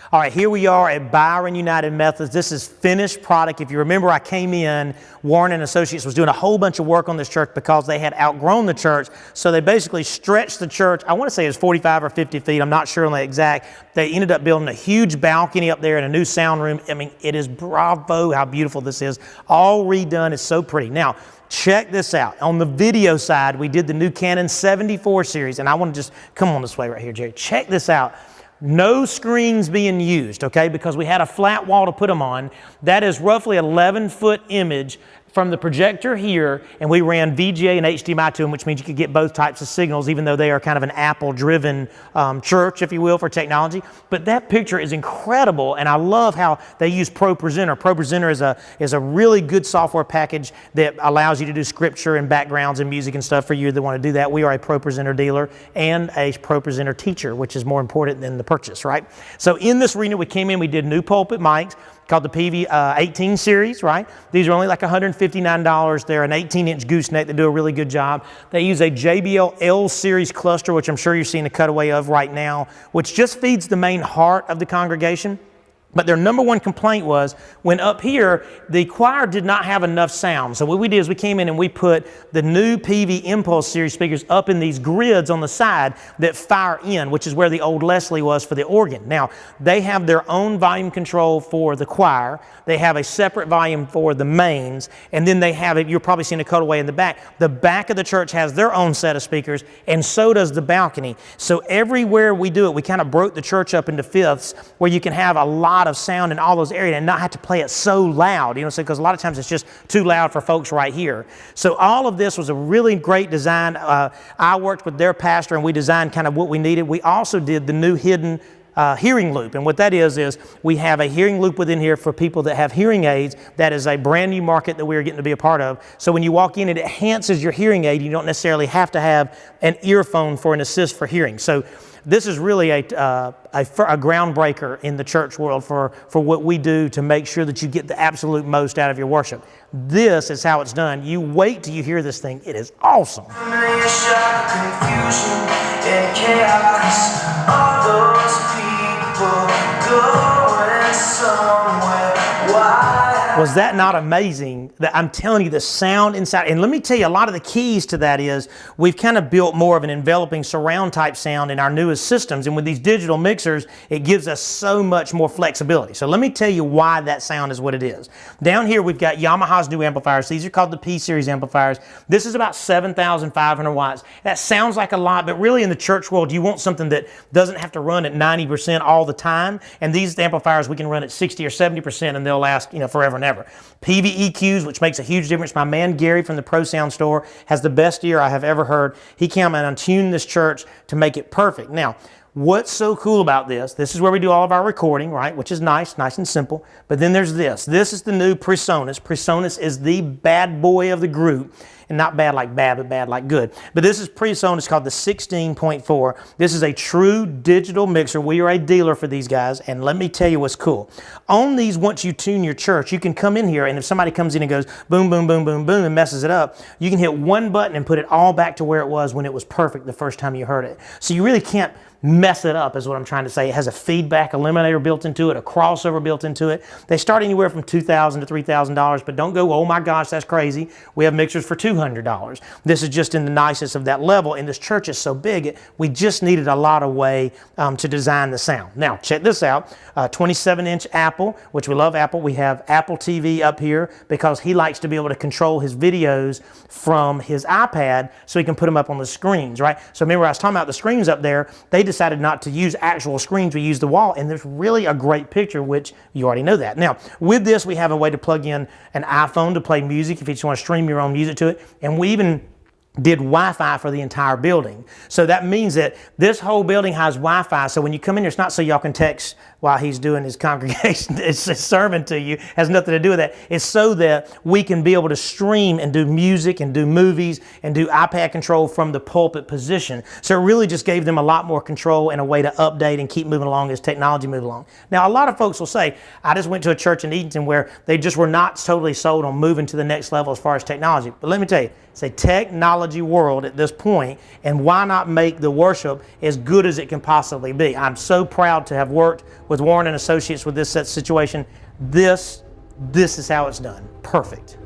All right, here we are at Byron United Methodist. This is finished product. If you remember, I came in, Warren and Associates was doing a whole bunch of work on this church because they had outgrown the church. So they basically stretched the church. I want to say it was 45 or 50 feet. I'm not sure on the exact. They ended up building a huge balcony up there and a new sound room. I mean, it is bravo how beautiful this is. All redone. It's so pretty. Now, check this out. On the video side, we did the new Canon 74 series. And I want to just come on this way right here, Jerry. Check this out. No screens being used, okay, because we had a flat wall to put them on. That is roughly 11-foot image from the projector here, and we ran VGA and HDMI to them, which means you could get both types of signals, even though they are kind of an Apple-driven church, if you will, for technology. But that picture is incredible, and I love how they use ProPresenter. ProPresenter is a really good software package that allows you to do scripture and backgrounds and music and stuff for you that want to do that. We are a ProPresenter dealer and a ProPresenter teacher, which is more important than the purchase, right? So in this arena, we came in, we did new pulpit mics, called the PV18 series, right? These are only like $159. They're an 18-inch gooseneck. They do a really good job. They use a JBL L series cluster, which I'm sure you're seeing a cutaway of right now, which just feeds the main heart of the congregation. But their number one complaint was when up here, the choir did not have enough sound. So what we did is we came in and we put the new PV Impulse series speakers up in these grids on the side that fire in, which is where the old Leslie was for the organ. Now, they have their own volume control for the choir. They have a separate volume for the mains. And then they have it, you're probably seeing a cutaway in the back. The back of the church has their own set of speakers, and so does the balcony. So everywhere we do it, we kind of broke the church up into fifths where you can have a lot of sound in all those areas and not have to play it so loud, you know, because a lot of times it's just too loud for folks right here. So all of this was a really great design. I worked with their pastor and we designed kind of what we needed. We also did the new hidden hearing loop, and what that is we have a hearing loop within here for people that have hearing aids. That is a brand new market that we are getting to be a part of. So when you walk in, it enhances your hearing aid. You don't necessarily have to have an earphone for an assist for hearing. So this is really a groundbreaker in the church world for what we do to make sure that you get the absolute most out of your worship. This is how it's done. You wait till you hear this thing. It is awesome. Was that not amazing? I'm telling you, the sound inside, and let me tell you, a lot of the keys to that is we've kind of built more of an enveloping surround type sound in our newest systems, and with these digital mixers, it gives us so much more flexibility. So let me tell you why that sound is what it is. Down here, we've got Yamaha's new amplifiers. These are called the P-Series amplifiers. This is about 7,500 watts. That sounds like a lot, but really in the church world, you want something that doesn't have to run at 90% all the time, and these amplifiers, we can run at 60 or 70%, and they'll last, you know, forever and ever. PVEQs, which makes a huge difference. My man Gary from the Pro Sound store has the best ear I have ever heard. He came out and tuned this church to make it perfect. Now, what's so cool about this? This is where we do all of our recording, right? Which is nice and simple. But then there's this. This is the new PreSonus. PreSonus is the bad boy of the group. And not bad like bad, but bad like good. But this is PreSonus called the 16.4. This is a true digital mixer. We are a dealer for these guys, and let me tell you what's cool. On these, once you tune your church, you can come in here, and if somebody comes in and goes boom, boom, boom, boom, boom, and messes it up, you can hit one button and put it all back to where it was when it was perfect the first time you heard it. So you really can't mess it up, is what I'm trying to say. It has a feedback eliminator built into it, a crossover built into it. They start anywhere from $2,000 to $3,000, but don't go, oh my gosh, that's crazy. We have mixers for $200. This is just in the nicest of that level, and this church is so big, we just needed a lot of way to design the sound. Now, check this out. 27-inch Apple, which we love Apple. We have Apple TV up here because he likes to be able to control his videos from his iPad so he can put them up on the screens, right? So remember I was talking about the screens up there. They decided not to use actual screens. We used the wall, and there's really a great picture, which you already know that. Now, with this, we have a way to plug in an iPhone to play music if you just want to stream your own music to it, and we even did Wi-Fi for the entire building. So that means that this whole building has Wi-Fi. So when you come in here, it's not so y'all can text while he's doing his congregation, it's a sermon to you, has nothing to do with that. It's so that we can be able to stream and do music and do movies and do iPad control from the pulpit position. So it really just gave them a lot more control and a way to update and keep moving along as technology moves along. Now, a lot of folks will say, I just went to a church in Eatonton where they just were not totally sold on moving to the next level as far as technology. But let me tell you, It's a technology world at this point, and why not make the worship as good as it can possibly be? I'm so proud to have worked with Warren and Associates with this situation. This is how it's done. Perfect.